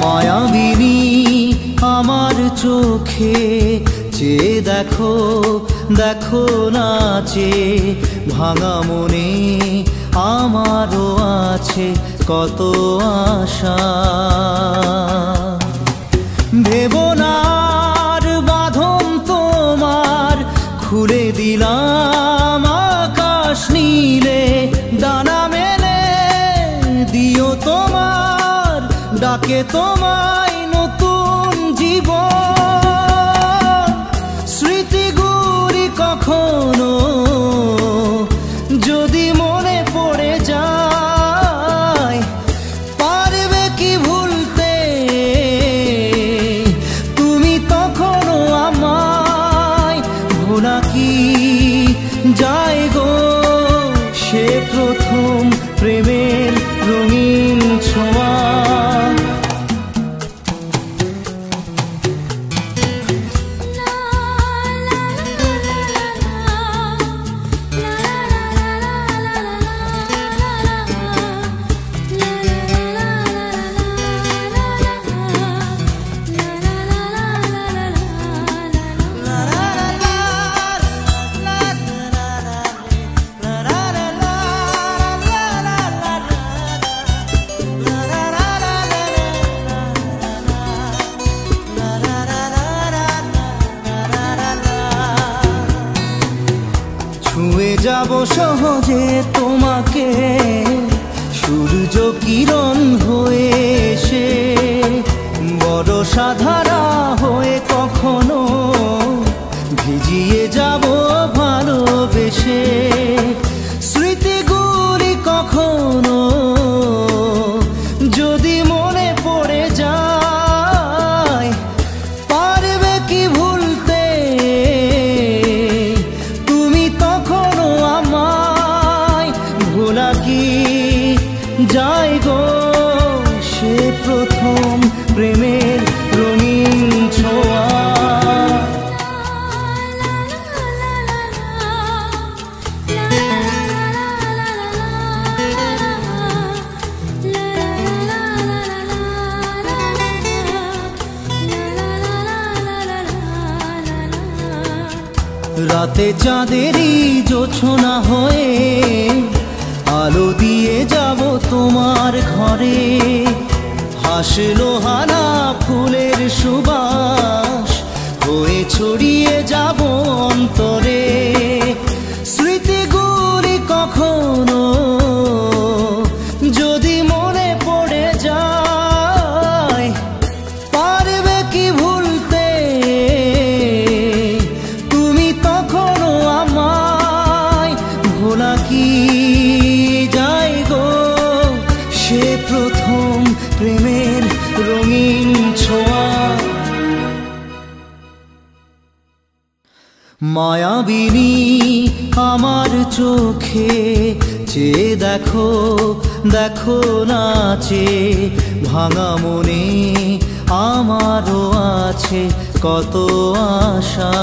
মায়াবিনী আমার চোখে চেয়ে দেখো, দেখো নাচে ভাঙা মনে আমারও আছে কত আশা। ভেবো না আর বাঁধন তোমার, খুলে দিলাম আকাশ নীলে, ডানা মেলে দিও তোমার ডাকে তোমায় নতুন জীবন। স্মৃতিগুলি কখনো যদি মনে পড়ে যায়, পারবে কি ভুলতে তুমি তখনও আমায়? ভোলা কি যায় গো সে প্রথম প্রেমের রঙিন ছোঁয়া। ছুঁয়ে যাব সহজে তোমাকে সূর্য কিরণ হয়ে এসে, বরষা ধারা হয়ে কখনো ভিজিয়ে যাব ভালোবেসে। স্মৃতিগুলি কখনো যদি মনে পড়ে যায়, পারবে কি ভুলতে তুমি তখনও আমায়? ভোলা কি যায় গো সে প্রথম প্রেমের রঙিন ছোঁয়া। রাতে চাঁদেরই জোছনা হয়ে আলো দিয়ে যাব তোমার ঘরে, হাসলো হানা ফুলের সুবাস হয়ে ছড়িয়ে যাব অন্তরে। স্মৃতিগুলি কখনো যদি মনে পড়ে যায়, পারবে কি ভুলতে তুমি তখনও আমায়? ভোলা কি যায় গো সে প্রথম প্রেমের রঙিন ছোঁয়া। মায়াবিনী আমার চোখে চেয়ে দেখো, দেখো নাচে ভাঙা মনে আমারও আছে কত আশা।